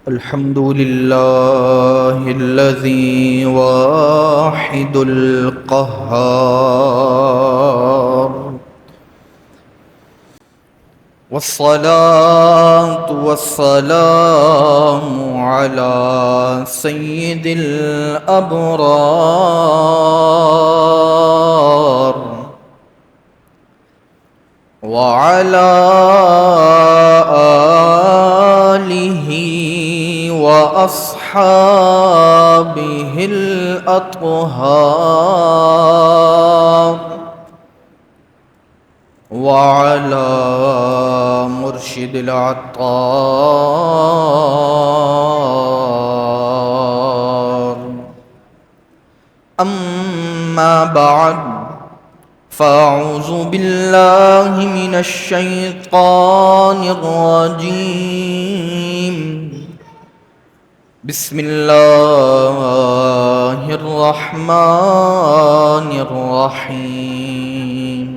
الحمد لله الذي واحد القهار، والصلاة والسلام على سيد الأبرار وعلى آله وأصحابه الأطهار، وعلى مرشد العطار. أما بعد، فأعوذ بالله من الشيطان الرجيم. بسم الله الرحمن الرحيم.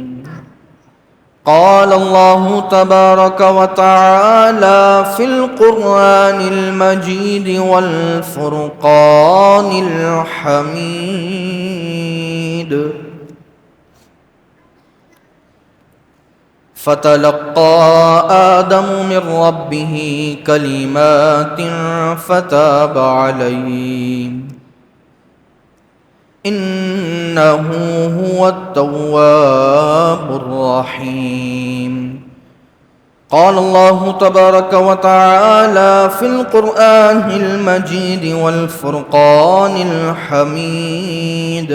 قال الله تبارك وتعالى في القرآن المجيد والفرقان الحميد: فتلقى آدم من ربه كلمات فتاب عليه إنه هو التواب الرحيم. قال الله تبارك وتعالى في القرآن المجيد والفرقان الحميد: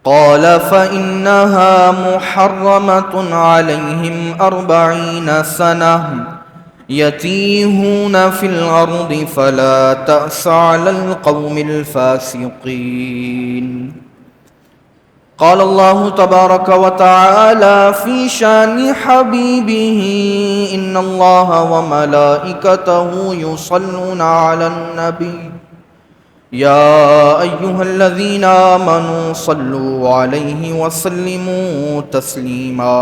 قال فإنها محرمة عليهم 40 سنة يتيهون في الأرض فلا تأس على القوم الفاسقين. قال الله تبارك وتعالى في شان حبيبه: إن الله وملائكته يصلون على النبي يا أيها الذين آمنوا صلوا عليه وسلموا تسليما.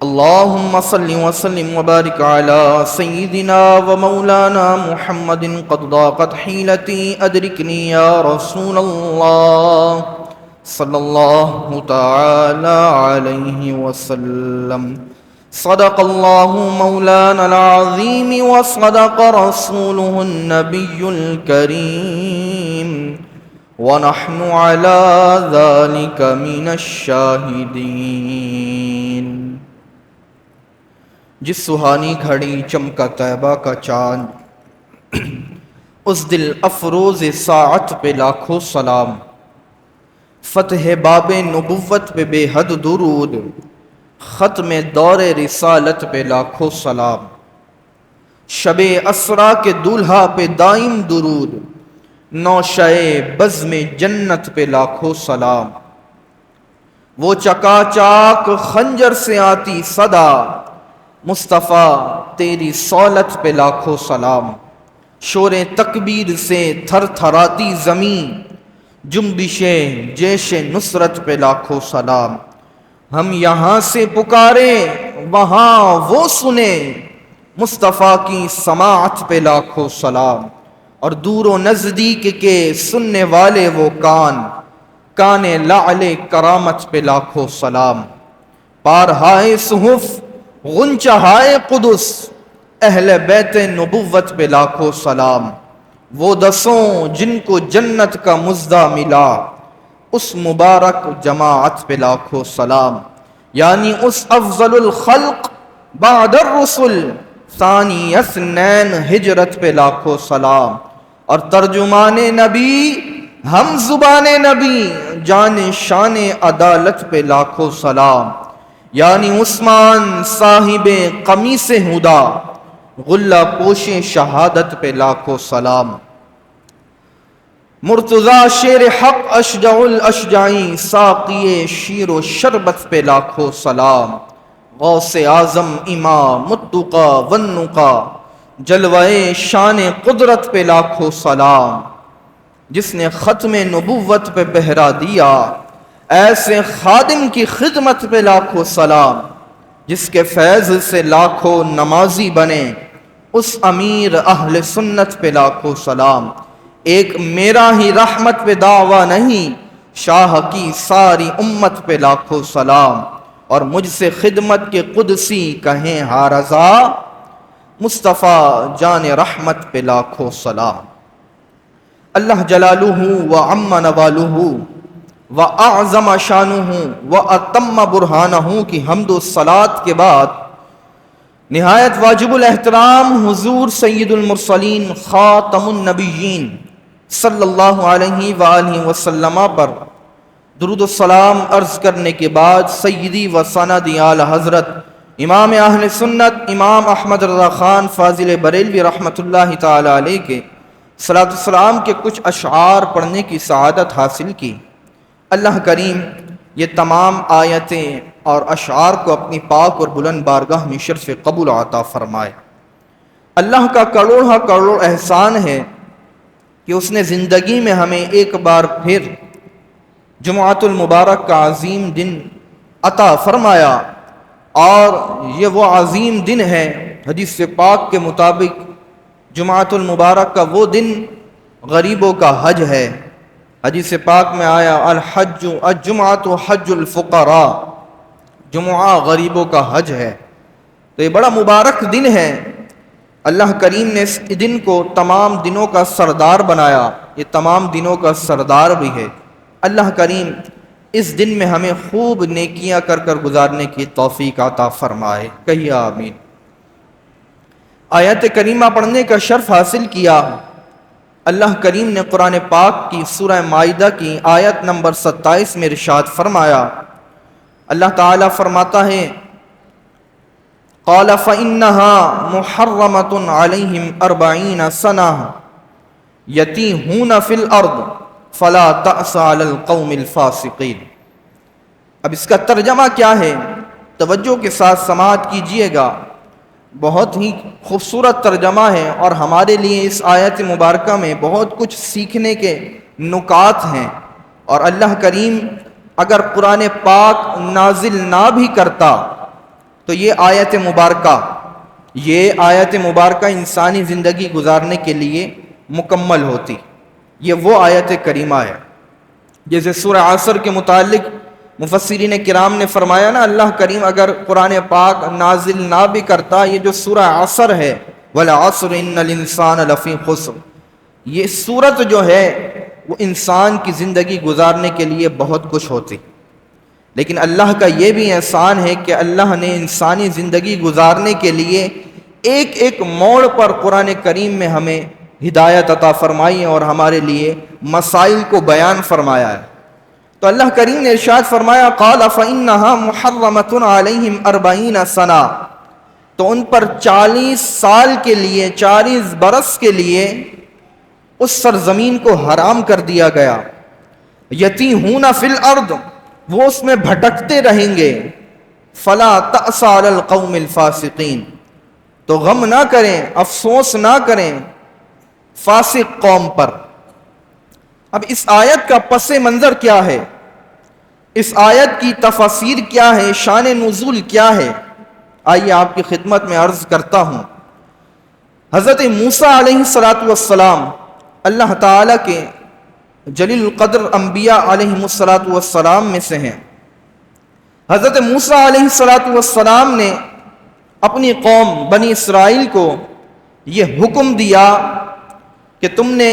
اللهم صل وسلم وبارك على سيدنا ومولانا محمد. قد ضاقت حيلتي أدركني يا رسول الله صلى الله تعالى عليه وسلم. صدق الله مولانا العظيم وصدق رسوله النبي الكريم، ونحن على ذلك من الشاہدین. جس سہانی گھڑی چمکا طیبہ کا چاند، اس دل افروز ساعت پہ لاکھوں سلام. فتح باب نبوت پہ بے حد درود، ختم دور رسالت پہ لاکھوں سلام. شب اسرا کے دولہا پہ دائم درود، نوشہ بزم جنت پہ لاکھوں سلام. وہ چکا چاک خنجر سے آتی صدا، مصطفیٰ تیری صولت پہ لاکھوں سلام. شور تکبیر سے تھر تھراتی زمین، جنبش جیش نصرت پہ لاکھوں سلام. ہم یہاں سے پکارے وہاں وہ سنے، مصطفیٰ کی سماعت پہ لاکھوں سلام. اور دور و نزدیک کے سننے والے وہ کان، کان لعل کرامت پہ لاکھوں سلام. پارہائے صحف غنچہائے قدس، اہل بیت نبوت پہ لاکھوں سلام. وہ دسوں جن کو جنت کا مژدہ ملا، اس مبارک جماعت پہ لاکھوں سلام. یعنی اس افضل الخلق بعد الرسل، ثانی اثنین ہجرت پہ لاکھوں سلام. اور ترجمان نبی، ہم زبان نبی، جان شان عدالت پہ لاکھوں سلام. یعنی عثمان صاحب قمیص ہدا، غلہ پوش شہادت پہ لاکھوں سلام. مرتضی شیر حق اشجع الاشجعی، ساقی شیر و شربت پہ لاکھوں سلام. غوث اعظم امام متقا والنقا، جلوہ شان قدرت پہ لاکھوں سلام. جس نے ختم نبوت پہ پہرا دیا، ایسے خادم کی خدمت پہ لاکھوں سلام. جس کے فیض سے لاکھوں نمازی بنے، اس امیر اہل سنت پہ لاکھوں سلام، ایک میرا ہی رحمت پہ دعویٰ نہیں، شاہ کی ساری امت پہ لاکھوں سلام، اور مجھ سے خدمت کے قدسی کہیں ہارضا، مصطفیٰ جان رحمت پہ لاکھوں سلام۔ اللہ جلالہ و عم نوالہ و اعظم شانہ و اتم برہانہ کی حمد و صلاۃ کے بعد نہایت واجب الاحترام حضور سید المرسلین خاتم النبیین صلی اللہ علیہ وآلہ وسلم پر درود و سلام عرض کرنے کے بعد سیدی و سندی اعلی حضرت امام اہل سنت امام احمد رضا خان فاضل بریلوی رحمۃ اللہ تعالی علیہ کے صلاۃ والسلام کے کچھ اشعار پڑھنے کی سعادت حاصل کی۔ اللہ کریم یہ تمام آیتیں اور اشعار کو اپنی پاک اور بلند بارگاہ میں شرف قبول عطا فرمائے۔ اللہ کا کروڑہ کروڑ احسان ہے کہ اس نے زندگی میں ہمیں ایک بار پھر جمعۃ المبارک کا عظیم دن عطا فرمایا، اور یہ وہ عظیم دن ہے حدیث پاک کے مطابق جمعۃ المبارک کا وہ دن غریبوں کا حج ہے۔ حدیث پاک میں آیا الحج الجمعۃ حج الفقراء، جمعہ غریبوں کا حج ہے۔ تو یہ بڑا مبارک دن ہے، اللہ کریم نے اس دن کو تمام دنوں کا سردار بنایا، یہ تمام دنوں کا سردار بھی ہے۔ اللہ کریم اس دن میں ہمیں خوب نیکیاں کر کر گزارنے کی توفیق عطا فرمائے، کہیے آمین۔ آیت کریمہ پڑھنے کا شرف حاصل کیا۔ اللہ کریم نے قرآن پاک کی سورہ مائدہ کی آیت نمبر 27 میں ارشاد فرمایا، اللہ تعالیٰ فرماتا ہے قال فإنها محرمة عليهم 40 سنة يتيهون في الأرض فلا تأس على القوم الفاسقين۔ اب اس کا ترجمہ کیا ہے؟ توجہ کے ساتھ سماعت کیجئے گا، بہت ہی خوبصورت ترجمہ ہے، اور ہمارے لیے اس آیت مبارکہ میں بہت کچھ سیکھنے کے نکات ہیں۔ اور اللہ کریم اگر قرآن پاک نازل نہ بھی کرتا تو یہ آیت مبارکہ انسانی زندگی گزارنے کے لیے مکمل ہوتی۔ یہ وہ آیت کریمہ ہے جیسے سورہ عصر کے متعلق مفسرین کرام نے فرمایا نا، اللہ کریم اگر قرآن پاک نازل نہ بھی کرتا، یہ جو سورہ عصر ہے وَالْعَصْرِ إِنَّ الْإِنسَانَ لَفِي خُسْرٍ، یہ سورت جو ہے وہ انسان کی زندگی گزارنے کے لیے بہت کچھ ہوتی۔ لیکن اللہ کا یہ بھی احسان ہے کہ اللہ نے انسانی زندگی گزارنے کے لیے ایک ایک موڑ پر قرآن کریم میں ہمیں ہدایت عطا فرمائی اور ہمارے لیے مسائل کو بیان فرمایا ہے۔ تو اللہ کریم نے ارشاد فرمایا قال فإنها محرمة عليهم 40 سنة، تو ان پر 40 سال کے لیے، 40 برس کے لیے اس سرزمین کو حرام کر دیا گیا۔ یتیہون فی الارض، وہ اس میں بھٹکتے رہیں گے۔ فلا تأس علی القوم الفاسقین، تو غم نہ کریں، افسوس نہ کریں فاسق قوم پر۔ اب اس آیت کا پس منظر کیا ہے؟ اس آیت کی تفاسیر کیا ہے؟ شان نزول کیا ہے؟ آئیے آپ کی خدمت میں عرض کرتا ہوں۔ حضرت موسیٰ علیہ السلام اللہ تعالیٰ کے جلیل القدر انبیاء علیہ السلام میں سے ہیں۔ حضرت موسیٰ علیہ السلام نے اپنی قوم بنی اسرائیل کو یہ حکم دیا کہ تم نے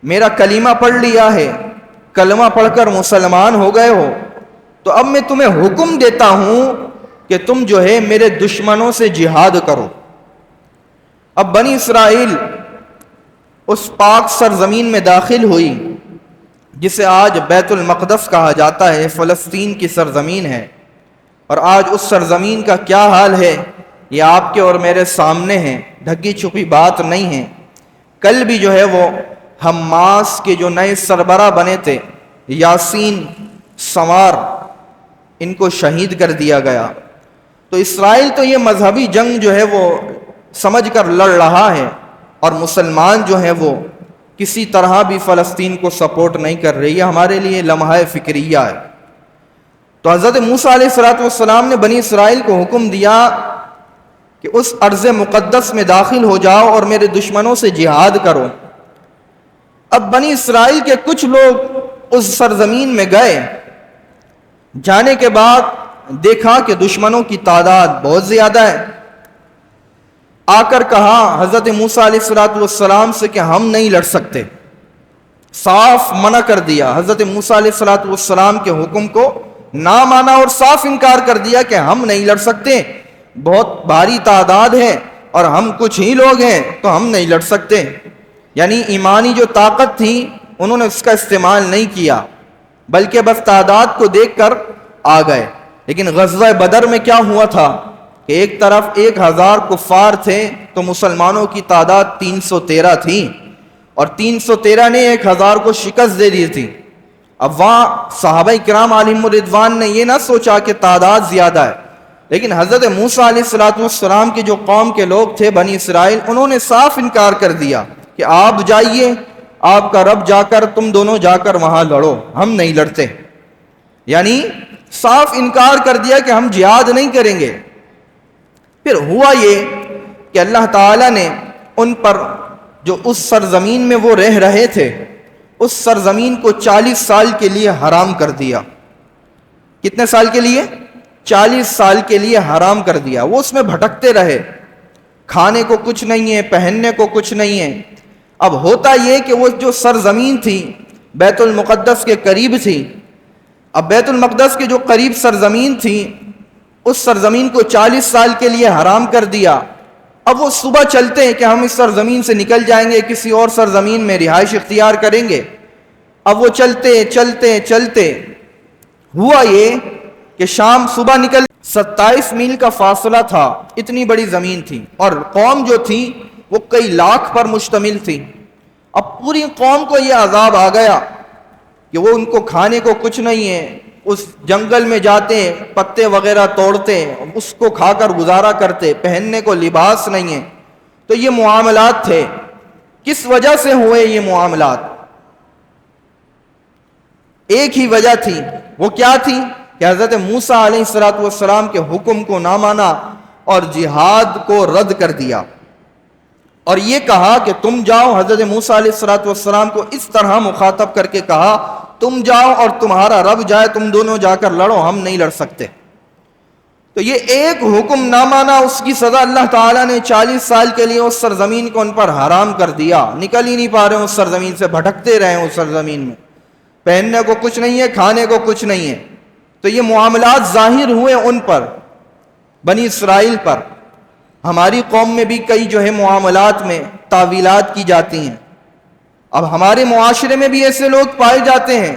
میرا کلمہ پڑھ لیا ہے، کلمہ پڑھ کر مسلمان ہو گئے ہو، تو اب میں تمہیں حکم دیتا ہوں کہ تم جو ہے میرے دشمنوں سے جہاد کرو۔ اب بنی اسرائیل اس پاک سرزمین میں داخل ہوئی جسے آج بیت المقدس کہا جاتا ہے، فلسطین کی سرزمین ہے۔ اور آج اس سرزمین کا کیا حال ہے یہ آپ کے اور میرے سامنے ہے، ڈھکی چھپی بات نہیں ہے۔ کل بھی جو ہے وہ حماس کے جو نئے سربراہ بنے تھے یاسین سنوار، ان کو شہید کر دیا گیا۔ تو اسرائیل تو یہ مذہبی جنگ جو ہے وہ سمجھ کر لڑ رہا ہے، اور مسلمان جو ہیں وہ کسی طرح بھی فلسطین کو سپورٹ نہیں کر رہی ہے۔ ہمارے لیے لمحہ فکریہ ہے۔ تو حضرت موسیٰ علیہ السلام نے بنی اسرائیل کو حکم دیا کہ اس ارض مقدس میں داخل ہو جاؤ اور میرے دشمنوں سے جہاد کرو۔ اب بنی اسرائیل کے کچھ لوگ اس سرزمین میں گئے، جانے کے بعد دیکھا کہ دشمنوں کی تعداد بہت زیادہ ہے۔ آ کر کہا حضرت موسیٰ علیہ السلام سے کہ ہم نہیں لڑ سکتے، صاف منع کر دیا۔ حضرت موسیٰ علیہ السلام کے حکم کو نہ مانا اور صاف انکار کر دیا کہ ہم نہیں لڑ سکتے، بہت بھاری تعداد ہے اور ہم کچھ ہی لوگ ہیں تو ہم نہیں لڑ سکتے۔ یعنی ایمانی جو طاقت تھی انہوں نے اس کا استعمال نہیں کیا، بلکہ بس تعداد کو دیکھ کر آ گئے۔ لیکن غزوہ بدر میں کیا ہوا تھا کہ ایک طرف 1000 کفار تھے تو مسلمانوں کی تعداد 313 تھی، اور 313 نے 1000 کو شکست دے دی تھی۔ اب وہاں صحابہ کرام علیہم الرضوان نے یہ نہ سوچا کہ تعداد زیادہ ہے، لیکن حضرت موسیٰ علیہ السلام کی جو قوم کے لوگ تھے بنی اسرائیل، انہوں نے صاف انکار کر دیا کہ آپ جائیے، آپ کا رب جا کر تم دونوں جا کر وہاں لڑو، ہم نہیں لڑتے۔ یعنی صاف انکار کر دیا کہ ہم جہاد نہیں کریں گے۔ پھر ہوا یہ کہ اللہ تعالیٰ نے ان پر جو اس سرزمین میں وہ رہ رہے تھے، اس سرزمین کو 40 سال کے لیے حرام کر دیا۔ کتنے سال کے لیے؟ 40 سال کے لیے حرام کر دیا۔ وہ اس میں بھٹکتے رہے، کھانے کو کچھ نہیں ہے، پہننے کو کچھ نہیں ہے۔ اب ہوتا یہ کہ وہ جو سرزمین تھی بیت المقدس کے قریب تھی، اب بیت المقدس کے جو قریب سرزمین تھی اس سرزمین کو 40 سال کے لیے حرام کر دیا۔ اب وہ صبح چلتے ہیں کہ ہم اس سرزمین سے نکل جائیں گے، کسی اور سرزمین میں رہائش اختیار کریں گے۔ اب وہ چلتے چلتے چلتے ہوا یہ کہ شام صبح نکل 27 میل کا فاصلہ تھا، اتنی بڑی زمین تھی، اور قوم جو تھی وہ کئی لاکھ پر مشتمل تھی۔ اب پوری قوم کو یہ عذاب آ گیا کہ وہ ان کو کھانے کو کچھ نہیں ہے، اس جنگل میں جاتے پتے وغیرہ توڑتے، اس کو کھا کر گزارا کرتے، پہننے کو لباس نہیں ہے۔ تو یہ معاملات تھے۔ کس وجہ سے ہوئے یہ معاملات؟ ایک ہی وجہ تھی، وہ کیا تھی کہ حضرت موسیٰ علیہ السلام کے حکم کو نہ مانا اور جہاد کو رد کر دیا، اور یہ کہا کہ تم جاؤ۔ حضرت موسیٰ علیہ السلام کو اس طرح مخاطب کر کے کہا تم جاؤ اور تمہارا رب جائے، تم دونوں جا کر لڑو، ہم نہیں لڑ سکتے۔ تو یہ ایک حکم نہ مانا، اس کی سزا اللہ تعالیٰ نے 40 سال کے لیے اس سرزمین کو ان پر حرام کر دیا۔ نکل ہی نہیں پا رہے اس سرزمین سے، بھٹکتے رہے اس سرزمین میں، پہننے کو کچھ نہیں ہے، کھانے کو کچھ نہیں ہے۔ تو یہ معاملات ظاہر ہوئے ان پر، بنی اسرائیل پر۔ ہماری قوم میں بھی کئی جو ہے معاملات میں تعویلات کی جاتی ہیں۔ اب ہمارے معاشرے میں بھی ایسے لوگ پائے جاتے ہیں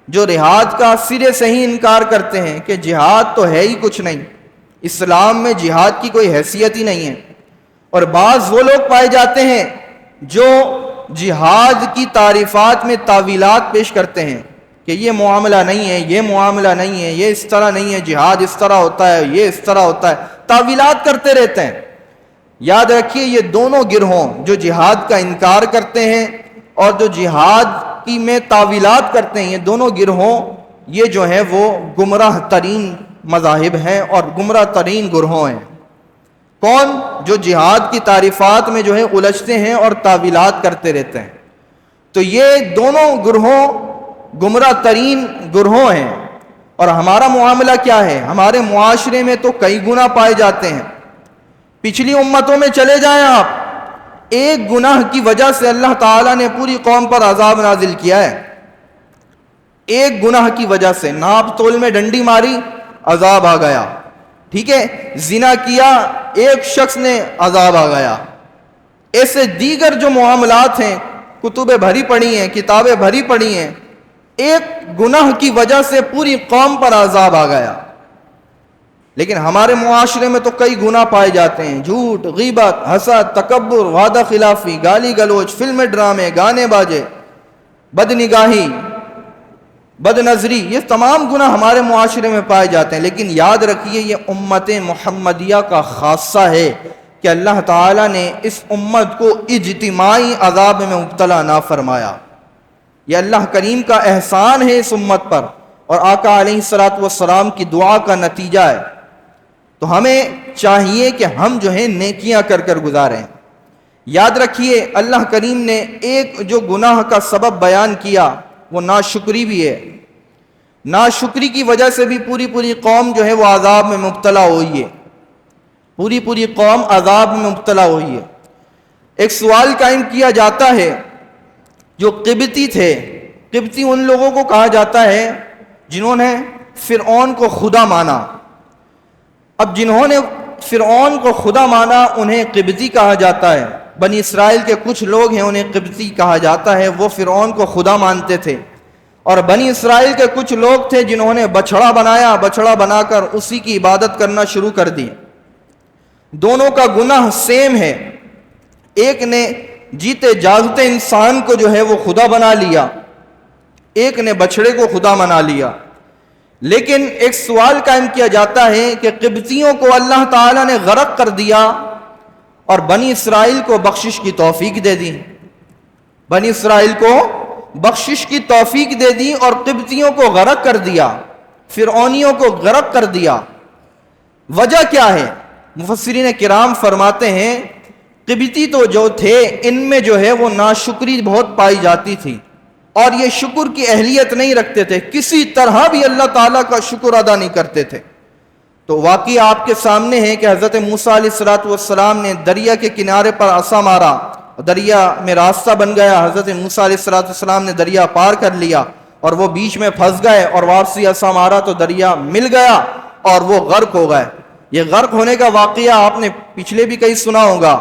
جو جہاد کا سرے سے ہی انکار کرتے ہیں کہ جہاد تو ہے ہی کچھ نہیں، اسلام میں جہاد کی کوئی حیثیت ہی نہیں ہے۔ اور بعض وہ لوگ پائے جاتے ہیں جو جہاد کی تعریفات میں تعویلات پیش کرتے ہیں کہ یہ معاملہ نہیں ہے، یہ معاملہ نہیں ہے، یہ اس طرح نہیں ہے، جہاد اس طرح ہوتا ہے، یہ اس طرح ہوتا ہے، تعویلات کرتے رہتے ہیں۔ یاد رکھیے یہ دونوں گروہوں جو جہاد کا انکار کرتے ہیں اور جو جہاد کی میں تعویلات کرتے ہیں، یہ دونوں گروہوں یہ جو ہیں وہ گمراہ ترین مذاہب ہیں اور گمراہ ترین گروہوں ہیں۔ کون؟ جو جہاد کی تعریفات میں جو ہے الجھتے ہیں اور تعویلات کرتے رہتے ہیں۔ تو یہ دونوں گروہوں گمراہ ترین گروہوں ہیں۔ اور ہمارا معاملہ کیا ہے؟ ہمارے معاشرے میں تو کئی گناہ پائے جاتے ہیں۔ پچھلی امتوں میں چلے جائیں آپ، ایک گناہ کی وجہ سے اللہ تعالیٰ نے پوری قوم پر عذاب نازل کیا ہے۔ ایک گناہ کی وجہ سے ناپ تول میں ڈنڈی ماری، عذاب آ گیا، ٹھیک ہے، زنا کیا ایک شخص نے، عذاب آ گیا۔ ایسے دیگر جو معاملات ہیں، کتبیں بھری پڑی ہیں، کتابیں بھری پڑی ہیں، ایک گناہ کی وجہ سے پوری قوم پر عذاب آ گیا۔ لیکن ہمارے معاشرے میں تو کئی گناہ پائے جاتے ہیں، جھوٹ، غیبت، حسد، تکبر، وعدہ خلافی، گالی گلوچ، فلم ڈرامے، گانے باجے، بد نگاہی، بد نظری، یہ تمام گناہ ہمارے معاشرے میں پائے جاتے ہیں۔ لیکن یاد رکھیے یہ امت محمدیہ کا خاصہ ہے کہ اللہ تعالیٰ نے اس امت کو اجتماعی عذاب میں مبتلا نہ فرمایا۔ یہ اللہ کریم کا احسان ہے اس امت پر، اور آقا علیہ السلام کی دعا کا نتیجہ ہے تو ہمیں چاہیے کہ ہم جو ہیں نیکیاں کر کر گزاریں۔ یاد رکھیے اللہ کریم نے ایک جو گناہ کا سبب بیان کیا وہ ناشکری بھی ہے۔ ناشکری کی وجہ سے بھی پوری قوم جو ہے وہ عذاب میں مبتلا ہوئی ہے، پوری قوم عذاب میں مبتلا ہوئی ہے۔ ایک سوال قائم کیا جاتا ہے، جو قبطی تھے، قبطی ان لوگوں کو کہا جاتا ہے جنہوں نے فرعون کو خدا مانا۔ اب جنہوں نے فرعون کو خدا مانا انہیں قبطی کہا جاتا ہے۔ بنی اسرائیل کے کچھ لوگ ہیں انہیں قبطی کہا جاتا ہے، وہ فرعون کو خدا مانتے تھے۔ اور بنی اسرائیل کے کچھ لوگ تھے جنہوں نے بچڑا بنایا، بچڑا بنا کر اسی کی عبادت کرنا شروع کر دی۔ دونوں کا گناہ سیم ہے، ایک نے جیتے جاگتے انسان کو جو ہے وہ خدا بنا لیا، ایک نے بچڑے کو خدا بنا لیا۔ لیکن ایک سوال قائم کیا جاتا ہے کہ قبطیوں کو اللہ تعالیٰ نے غرق کر دیا اور بنی اسرائیل کو بخشش کی توفیق دے دی، بنی اسرائیل کو بخشش کی توفیق دے دی اور قبطیوں کو غرق کر دیا، فرعونیوں کو غرق کر دیا۔ وجہ کیا ہے؟ مفسرین کرام فرماتے ہیں قبطی تو جو تھے ان میں جو ہے وہ ناشکری بہت پائی جاتی تھی اور یہ شکر کی اہلیت نہیں رکھتے تھے، کسی طرح بھی اللہ تعالیٰ کا شکر ادا نہیں کرتے تھے۔ تو واقعی آپ کے سامنے ہے کہ حضرت موسیٰ علیہ السلام نے دریا کے کنارے پر عصا مارا، دریا میں راستہ بن گیا، حضرت موسیٰ علیہ السلام نے دریا پار کر لیا اور وہ بیچ میں پھنس گئے، اور واپسی عصا مارا تو دریا مل گیا اور وہ غرق ہو گئے۔ یہ غرق ہونے کا واقعہ آپ نے پچھلے بھی کہیں سنا ہوگا۔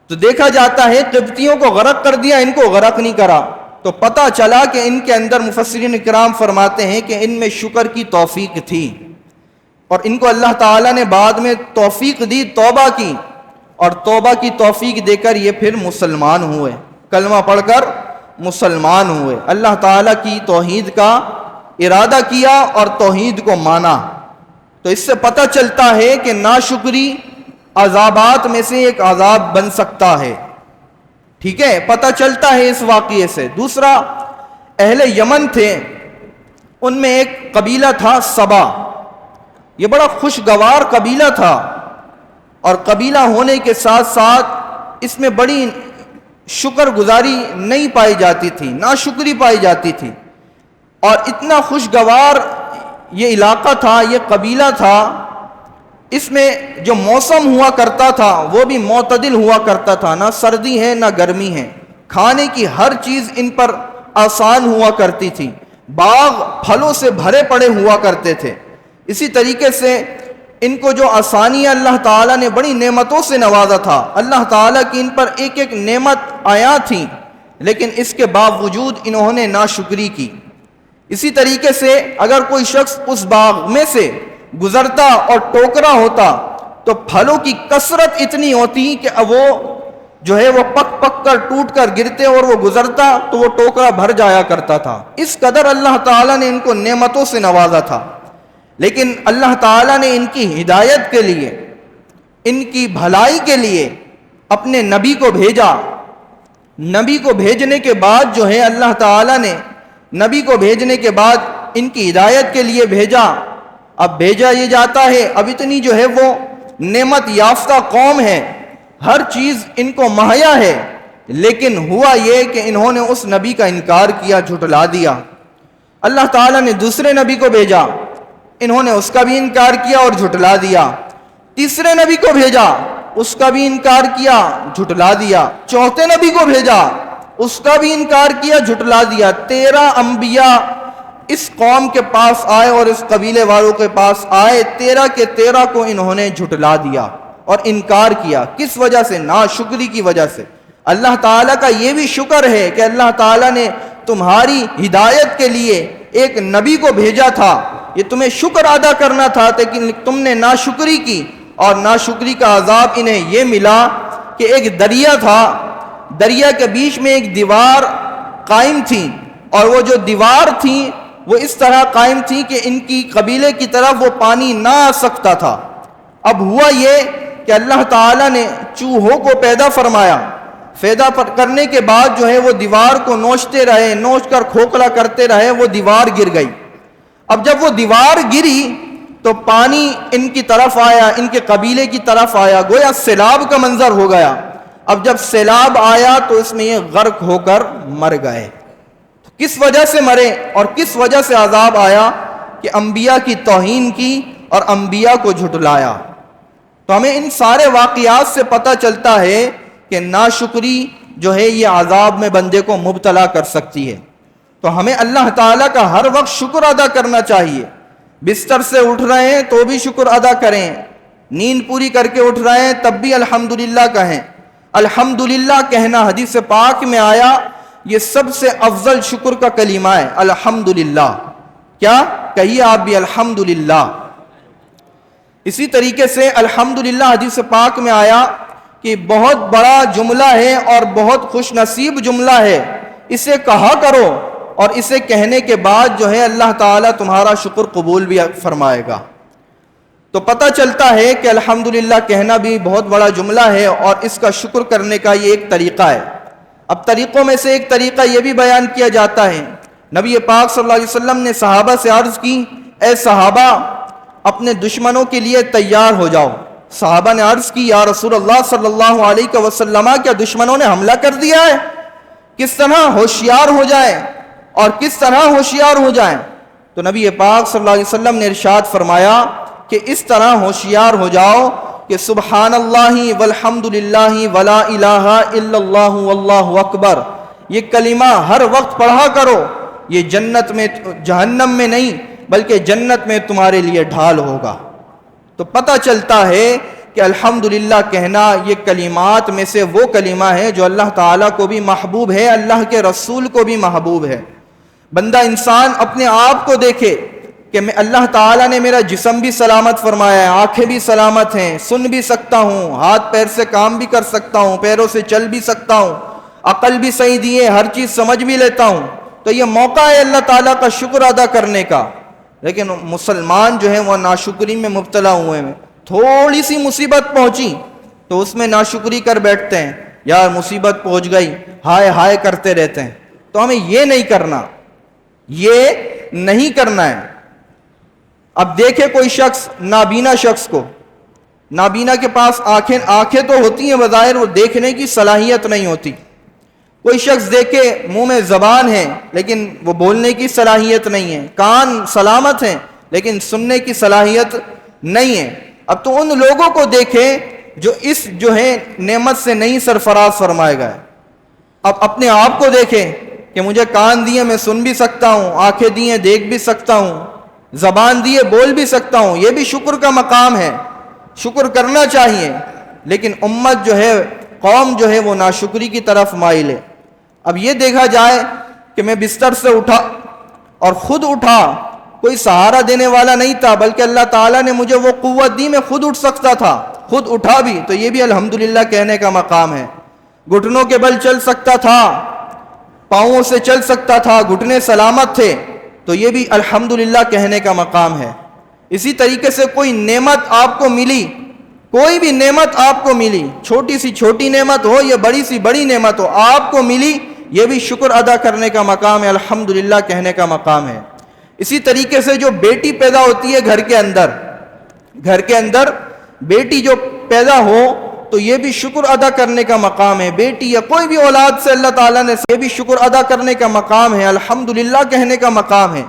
تو دیکھا جاتا ہے قبطیوں کو غرق کر دیا، ان کو غرق نہیں کرا۔ تو پتہ چلا کہ ان کے اندر مفسرین کرام فرماتے ہیں کہ ان میں شکر کی توفیق تھی اور ان کو اللہ تعالیٰ نے بعد میں توفیق دی، توبہ کی، اور توبہ کی توفیق دے کر یہ پھر مسلمان ہوئے، کلمہ پڑھ کر مسلمان ہوئے، اللہ تعالیٰ کی توحید کا ارادہ کیا اور توحید کو مانا۔ تو اس سے پتہ چلتا ہے کہ ناشکری عذابات میں سے ایک عذاب بن سکتا ہے، ٹھیک ہے، پتہ چلتا ہے اس واقعے سے۔ دوسرا، اہل یمن تھے، ان میں ایک قبیلہ تھا سبا، یہ بڑا خوشگوار قبیلہ تھا، اور قبیلہ ہونے کے ساتھ ساتھ اس میں بڑی شکر گزاری نہیں پائی جاتی تھی، ناشکری پائی جاتی تھی، اور اتنا خوشگوار یہ علاقہ تھا، یہ قبیلہ تھا، اس میں جو موسم ہوا کرتا تھا وہ بھی معتدل ہوا کرتا تھا، نہ سردی ہے نہ گرمی ہے، کھانے کی ہر چیز ان پر آسان ہوا کرتی تھی، باغ پھلوں سے بھرے پڑے ہوا کرتے تھے۔ اسی طریقے سے ان کو جو آسانی اللہ تعالیٰ نے بڑی نعمتوں سے نوازا تھا، اللہ تعالیٰ کی ان پر ایک ایک نعمت آیا تھی، لیکن اس کے باوجود انہوں نے ناشکری کی۔ اسی طریقے سے اگر کوئی شخص اس باغ میں سے گزرتا اور ٹوکرا ہوتا تو پھلوں کی کثرت اتنی ہوتی کہ وہ جو ہے وہ پک کر ٹوٹ کر گرتے، اور وہ گزرتا تو وہ ٹوکرا بھر جایا کرتا تھا۔ اس قدر اللہ تعالیٰ نے ان کو نعمتوں سے نوازا تھا، لیکن اللہ تعالیٰ نے ان کی ہدایت کے لیے، ان کی بھلائی کے لیے اپنے نبی کو بھیجا۔ نبی کو بھیجنے کے بعد جو ہے اللہ تعالیٰ نے نبی کو بھیجنے کے بعد ان کی ہدایت کے لیے بھیجا۔ اب بھیجا یہ جاتا ہے، اب اتنی جو ہے وہ نعمت یافتہ قوم ہے، ہر چیز ان کو مہیا ہے، لیکن ہوا یہ کہ انہوں نے اس نبی کا انکار کیا، جھٹلا دیا۔ اللہ تعالیٰ نے دوسرے نبی کو بھیجا، انہوں نے اس کا بھی انکار کیا اور جھٹلا دیا۔ تیسرے نبی کو بھیجا، اس کا بھی انکار کیا، جھٹلا دیا۔ چوتھے نبی کو بھیجا، اس کا بھی انکار کیا، جھٹلا دیا۔ 13 انبیاء اس قوم کے پاس آئے اور اس قبیلے والوں کے پاس آئے، 13 کے 13 کو انہوں نے جھٹلا دیا اور انکار کیا۔ کس وجہ سے؟ ناشکری کی وجہ سے۔ اللہ تعالیٰ کا یہ بھی شکر ہے کہ اللہ تعالیٰ نے تمہاری ہدایت کے لیے ایک نبی کو بھیجا تھا، یہ تمہیں شکر ادا کرنا تھا، لیکن تم نے ناشکری کی، اور ناشکری کا عذاب انہیں یہ ملا کہ ایک دریا تھا، دریا کے بیچ میں ایک دیوار قائم تھی، اور وہ جو دیوار تھی وہ اس طرح قائم تھی کہ ان کی قبیلے کی طرف وہ پانی نہ آ سکتا تھا۔ اب ہوا یہ کہ اللہ تعالیٰ نے چوہوں کو پیدا فرمایا، پیدا کرنے کے بعد جو ہے وہ دیوار کو نوچتے رہے، نوچ کر کھوکھلا کرتے رہے، وہ دیوار گر گئی۔ اب جب وہ دیوار گری تو پانی ان کی طرف آیا، ان کے قبیلے کی طرف آیا، گویا سیلاب کا منظر ہو گیا۔ اب جب سیلاب آیا تو اس میں یہ غرق ہو کر مر گئے۔ کس وجہ سے مرے اور کس وجہ سے عذاب آیا؟ کہ انبیاء کی توہین کی اور انبیاء کو جھٹلایا۔ تو ہمیں ان سارے واقعات سے پتہ چلتا ہے کہ ناشکری جو ہے یہ عذاب میں بندے کو مبتلا کر سکتی ہے۔ تو ہمیں اللہ تعالیٰ کا ہر وقت شکر ادا کرنا چاہیے۔ بستر سے اٹھ رہے ہیں تو بھی شکر ادا کریں، نیند پوری کر کے اٹھ رہے ہیں تب بھی الحمدللہ کہیں۔ الحمدللہ کہنا حدیث پاک میں آیا، یہ سب سے افضل شکر کا کلمہ ہے، الحمدللہ۔ کیا کہیے آپ بھی الحمدللہ۔ اسی طریقے سے الحمدللہ حدیث پاک میں آیا کہ بہت بڑا جملہ ہے اور بہت خوش نصیب جملہ ہے، اسے کہا کرو اور اسے کہنے کے بعد جو ہے اللہ تعالیٰ تمہارا شکر قبول بھی فرمائے گا۔ تو پتہ چلتا ہے کہ الحمدللہ کہنا بھی بہت بڑا جملہ ہے اور اس کا شکر کرنے کا یہ ایک طریقہ ہے۔ اب طریقوں میں سے ایک طریقہ یہ بھی بیان کیا جاتا ہے، نبی پاک صلی اللہ علیہ وسلم نے صحابہ سے عرض کی، اے صحابہ اپنے دشمنوں کے لیے تیار ہو جاؤ۔ صحابہ نے عرض کی، یا رسول اللہ صلی اللہ علیہ وسلم کیا دشمنوں نے حملہ کر دیا ہے؟ کس طرح ہوشیار ہو جائیں اور کس طرح ہوشیار ہو جائیں؟ تو نبی پاک صلی اللہ علیہ وسلم نے ارشاد فرمایا کہ اس طرح ہوشیار ہو جاؤ کہ سبحان اللہ والحمد للہ ولا الہ الا اللہ واللہ اکبر، یہ کلمہ ہر وقت پڑھا کرو، یہ جنت میں جہنم میں نہیں بلکہ جنت میں تمہارے لیے ڈھال ہوگا۔ تو پتہ چلتا ہے کہ الحمدللہ کہنا یہ کلمات میں سے وہ کلمہ ہے جو اللہ تعالیٰ کو بھی محبوب ہے، اللہ کے رسول کو بھی محبوب ہے۔ بندہ انسان اپنے آپ کو دیکھے کہ میں اللہ تعالیٰ نے میرا جسم بھی سلامت فرمایا ہے، آنکھیں بھی سلامت ہیں، سن بھی سکتا ہوں، ہاتھ پیر سے کام بھی کر سکتا ہوں، پیروں سے چل بھی سکتا ہوں، عقل بھی صحیح دیے، ہر چیز سمجھ بھی لیتا ہوں۔ تو یہ موقع ہے اللہ تعالیٰ کا شکر ادا کرنے کا۔ لیکن مسلمان جو ہیں وہ ناشکری میں مبتلا ہوئے ہیں، تھوڑی سی مصیبت پہنچی تو اس میں ناشکری کر بیٹھتے ہیں، یار مصیبت پہنچ گئی، ہائے ہائے کرتے رہتے ہیں۔ تو ہمیں یہ نہیں کرنا، یہ نہیں کرنا ہے۔ اب دیکھے کوئی شخص نابینا شخص کو، نابینا کے پاس آنکھیں تو ہوتی ہیں بظاہر، وہ دیکھنے کی صلاحیت نہیں ہوتی۔ کوئی شخص دیکھے منہ میں زبان ہے لیکن وہ بولنے کی صلاحیت نہیں ہے، کان سلامت ہیں لیکن سننے کی صلاحیت نہیں ہے۔ اب تو ان لوگوں کو دیکھے جو اس جو ہے نعمت سے نہیں سرفراز فرمائے گئے۔ اب اپنے آپ کو دیکھے کہ مجھے کان دیے میں سن بھی سکتا ہوں، آنکھیں دیے دیکھ بھی سکتا ہوں، زبان دیے بول بھی سکتا ہوں، یہ بھی شکر کا مقام ہے، شکر کرنا چاہیے۔ لیکن امت جو ہے، قوم جو ہے وہ ناشکری کی طرف مائل ہے۔ اب یہ دیکھا جائے کہ میں بستر سے اٹھا اور خود اٹھا، کوئی سہارا دینے والا نہیں تھا بلکہ اللہ تعالیٰ نے مجھے وہ قوت دی، میں خود اٹھ سکتا تھا، خود اٹھا بھی، تو یہ بھی الحمدللہ کہنے کا مقام ہے۔ گھٹنوں کے بل چل سکتا تھا، پاؤں سے چل سکتا تھا، گھٹنے سلامت تھے، تو یہ بھی الحمدللہ کہنے کا مقام ہے۔ اسی طریقے سے کوئی نعمت آپ کو ملی، کوئی بھی نعمت آپ کو ملی، چھوٹی سی چھوٹی نعمت ہو یا بڑی سی بڑی نعمت ہو، آپ کو ملی، یہ بھی شکر ادا کرنے کا مقام ہے، الحمدللہ کہنے کا مقام ہے۔ اسی طریقے سے جو بیٹی پیدا ہوتی ہے گھر کے اندر بیٹی جو پیدا ہو تو یہ بھی شکر ادا کرنے کا مقام ہے۔ بیٹی یا کوئی بھی اولاد سے اللہ تعالیٰ نے، یہ بھی شکر ادا کرنے کا مقام ہے، الحمدللہ کہنے کا مقام ہے۔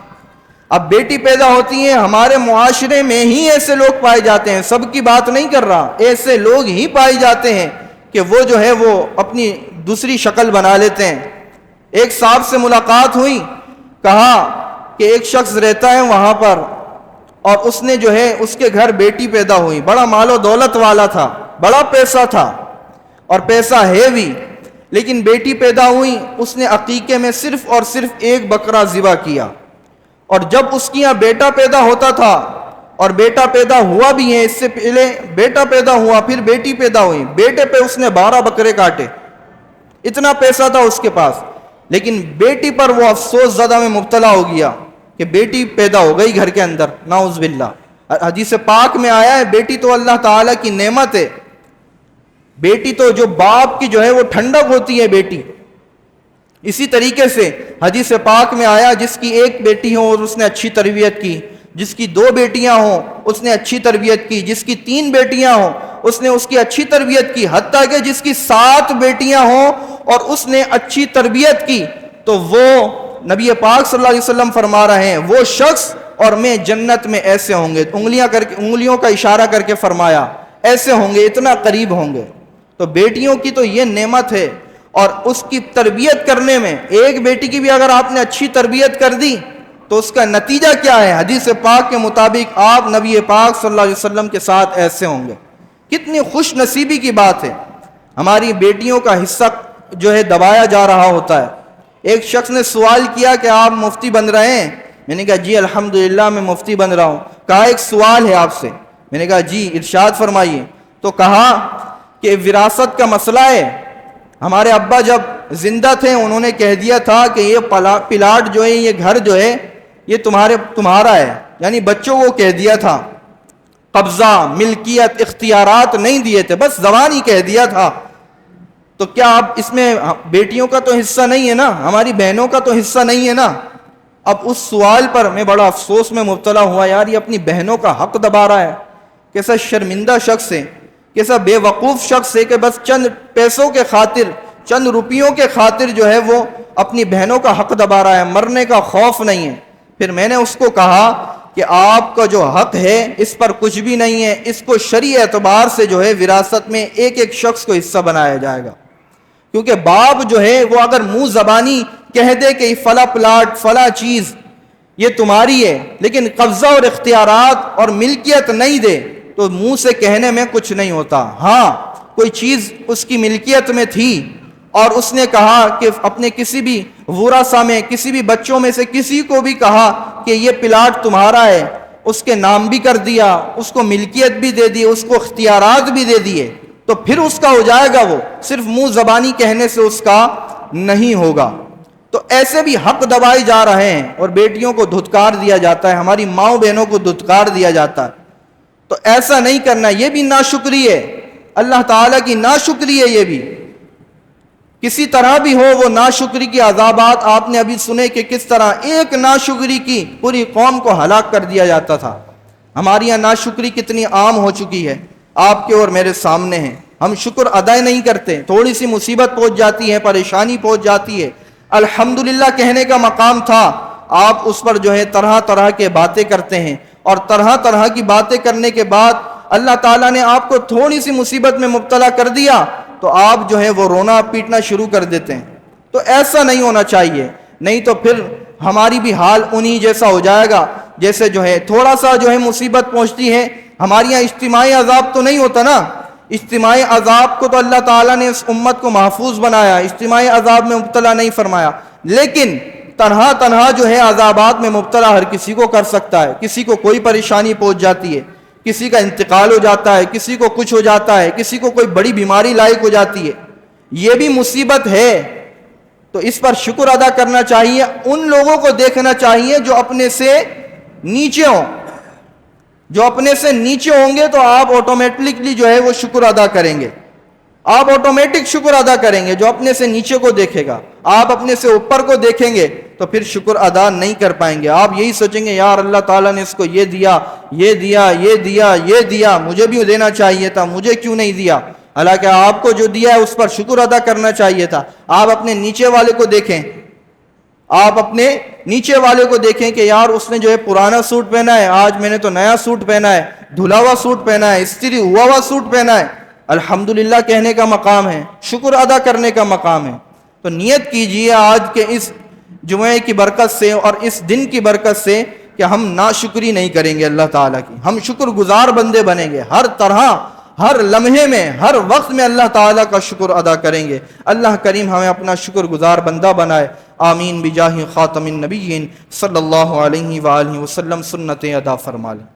اب بیٹی پیدا ہوتی ہیں، ہمارے معاشرے میں ہی ایسے لوگ پائے جاتے ہیں، سب کی بات نہیں کر رہا، ایسے لوگ ہی پائے جاتے ہیں کہ وہ جو ہے وہ اپنی دوسری شکل بنا لیتے ہیں۔ ایک صاحب سے ملاقات ہوئی، کہا کہ ایک شخص رہتا ہے وہاں پر اور اس نے جو ہے اس کے گھر بیٹی پیدا ہوئی، بڑا مال و دولت والا تھا، بڑا پیسہ تھا اور پیسہ ہے بھی، لیکن بیٹی پیدا ہوئی، اس نے عقیقے میں صرف اور صرف ایک بکرا ذبح کیا، اور جب اس کی یہاں بیٹا پیدا ہوتا تھا اور بیٹا پیدا ہوا بھی ہے، اس سے پہلے بیٹا پیدا ہوا پھر بیٹی پیدا ہوئی، بیٹے پہ اس نے 12 بکرے کاٹے، اتنا پیسہ تھا اس کے پاس، لیکن بیٹی پر وہ افسوس زدہ میں مبتلا ہو گیا کہ بیٹی پیدا ہو گئی گھر کے اندر، نعوذ باللہ۔ حدیث پاک میں آیا ہے بیٹی تو اللہ تعالیٰ کی نعمت ہے، بیٹی تو جو باپ کی جو ہے وہ ٹھنڈک ہوتی ہے بیٹی۔ اسی طریقے سے حدیث پاک میں آیا جس کی ایک بیٹی ہو اور اس نے اچھی تربیت کی، جس کی 2 بیٹیاں ہوں اس نے اچھی تربیت کی، جس کی 3 بیٹیاں ہوں اس نے اس کی اچھی تربیت کی، حتیٰ کہ جس کی 7 بیٹیاں ہوں اور اس نے اچھی تربیت کی، تو وہ نبی پاک صلی اللہ علیہ وسلم فرما رہے ہیں وہ شخص اور میں جنت میں ایسے ہوں گے، انگلیوں کا اشارہ کر کے فرمایا ایسے ہوں گے، اتنا قریب ہوں گے۔ تو بیٹیوں کی تو یہ نعمت ہے، اور اس کی تربیت کرنے میں ایک بیٹی کی بھی اگر آپ نے اچھی تربیت کر دی تو اس کا نتیجہ کیا ہے؟ حدیث پاک کے مطابق آپ نبی پاک صلی اللہ علیہ وسلم کے ساتھ ایسے ہوں گے۔ کتنی خوش نصیبی کی بات ہے۔ ہماری بیٹیوں کا حصہ جو ہے دبایا جا رہا ہوتا ہے۔ ایک شخص نے سوال کیا کہ آپ مفتی بن رہے ہیں؟ میں نے کہا جی الحمدللہ میں مفتی بن رہا ہوں۔ کہا ایک سوال ہے آپ سے۔ میں نے کہا جی ارشاد فرمائیے۔ تو کہا کہ وراثت کا مسئلہ ہے، ہمارے ابا جب زندہ تھے انہوں نے کہہ دیا تھا کہ یہ پلاٹ جو ہے، یہ گھر جو ہے یہ تمہارا ہے، یعنی بچوں کو کہہ دیا تھا، قبضہ، ملکیت، اختیارات نہیں دیے تھے، بس زبان ہی کہہ دیا تھا۔ تو کیا اب اس میں بیٹیوں کا تو حصہ نہیں ہے نا، ہماری بہنوں کا تو حصہ نہیں ہے نا؟ اب اس سوال پر میں بڑا افسوس میں مبتلا ہوا، یار یہ اپنی بہنوں کا حق دبا رہا ہے، کیسا شرمندہ شخص ہے، کیسا بے وقوف شخص ہے کہ بس چند پیسوں کے خاطر، چند روپیوں کے خاطر جو ہے وہ اپنی بہنوں کا حق دبا رہا ہے، مرنے کا خوف نہیں ہے۔ پھر میں نے اس کو کہا کہ آپ کا جو حق ہے اس پر کچھ بھی نہیں ہے، اس کو شرعی اعتبار سے جو ہے وراثت میں ایک ایک شخص کو حصہ بنایا جائے گا، کیونکہ باپ جو ہے وہ اگر منہ زبانی کہہ دے کہ فلاں پلاٹ فلاں چیز یہ تمہاری ہے، لیکن قبضہ اور اختیارات اور ملکیت نہیں دے تو منہ سے کہنے میں کچھ نہیں ہوتا۔ ہاں کوئی چیز اس کی ملکیت میں تھی اور اس نے کہا کہ اپنے کسی بھی ورثہ میں، کسی بھی بچوں میں سے کسی کو بھی کہا کہ یہ پلاٹ تمہارا ہے، اس کے نام بھی کر دیا، اس کو ملکیت بھی دے دی، اس کو اختیارات بھی دے دیے، تو پھر اس کا ہو جائے گا، وہ صرف منہ زبانی کہنے سے اس کا نہیں ہوگا۔ تو ایسے بھی حق دبائے جا رہے ہیں اور بیٹیوں کو دھتکار دیا جاتا ہے، ہماری ماؤں بہنوں کو دھتکار دیا جاتا ہے۔ تو ایسا نہیں کرنا، یہ بھی ناشکری ہے، اللہ تعالیٰ کی ناشکری ہے۔ یہ بھی کسی طرح بھی ہو وہ ناشکری کی عذابات آپ نے ابھی سنے کہ کس طرح ایک ناشکری کی پوری قوم کو ہلاک کر دیا جاتا تھا۔ ہماری یہاں ناشکری کتنی عام ہو چکی ہے، آپ کے اور میرے سامنے ہیں۔ ہم شکر ادا نہیں کرتے، تھوڑی سی مصیبت پہنچ جاتی ہے، پریشانی پہنچ جاتی ہے، الحمدللہ کہنے کا مقام تھا، آپ اس پر جو ہے طرح طرح کے باتیں کرتے ہیں، اور طرح طرح کی باتیں کرنے کے بعد اللہ تعالیٰ نے آپ کو تھوڑی سی مصیبت میں مبتلا کر دیا تو آپ جو ہے وہ رونا پیٹنا شروع کر دیتے ہیں۔ تو ایسا نہیں ہونا چاہیے، نہیں تو پھر ہماری بھی حال انہی جیسا ہو جائے گا جیسے جو ہے تھوڑا سا جو ہے مصیبت پہنچتی ہے۔ ہمارے یہاں اجتماعی عذاب تو نہیں ہوتا نا، اجتماعی عذاب کو تو اللہ تعالیٰ نے اس امت کو محفوظ بنایا، اجتماعی عذاب میں مبتلا نہیں فرمایا، لیکن تنہا تنہا جو ہے عذابات میں مبتلا ہر کسی کو کر سکتا ہے۔ کسی کو کوئی پریشانی پہنچ جاتی ہے، کسی کا انتقال ہو جاتا ہے، کسی کو کچھ ہو جاتا ہے، کسی کو کوئی بڑی بیماری لاحق ہو جاتی ہے، یہ بھی مصیبت ہے۔ تو اس پر شکر ادا کرنا چاہیے، ان لوگوں کو دیکھنا چاہیے جو اپنے سے نیچے ہوں، جو اپنے سے نیچے ہوں گے تو آپ آٹومیٹکلی جو ہے وہ شکر ادا کریں گے، آپ آٹومیٹک شکر ادا کریں گے۔ جو اپنے سے نیچے کو دیکھے گا، آپ اپنے سے اوپر کو دیکھیں گے تو پھر شکر ادا نہیں کر پائیں گے۔ آپ یہی سوچیں گے یار اللہ تعالیٰ نے اس کو یہ دیا، یہ دیا، یہ دیا، یہ دیا، مجھے بھی دینا چاہیے تھا، مجھے کیوں نہیں دیا؟ حالانکہ آپ کو جو دیا ہے اس پر شکر ادا کرنا چاہیے تھا۔ آپ اپنے نیچے والے کو دیکھیں، آپ اپنے نیچے والے کو دیکھیں کہ یار اس نے جو ہے پرانا سوٹ پہنا ہے، آج میں نے تو نیا سوٹ پہنا ہے، دھلا ہوا سوٹ پہنا ہے، استری ہوا سوٹ پہنا ہے، الحمدللہ کہنے کا مقام ہے، شکر ادا کرنے کا مقام ہے۔ تو نیت کیجئے آج کے اس جمعے کی برکت سے اور اس دن کی برکت سے کہ ہم ناشکری نہیں کریں گے اللہ تعالیٰ کی، ہم شکر گزار بندے بنیں گے، ہر طرح ہر لمحے میں ہر وقت میں اللہ تعالیٰ کا شکر ادا کریں گے۔ اللہ کریم ہمیں اپنا شکر گزار بندہ بنائے، آمین بجاہ خاتم النبیین صلی اللہ علیہ وآلہ وسلم۔ سنتیں ادا فرما لیں۔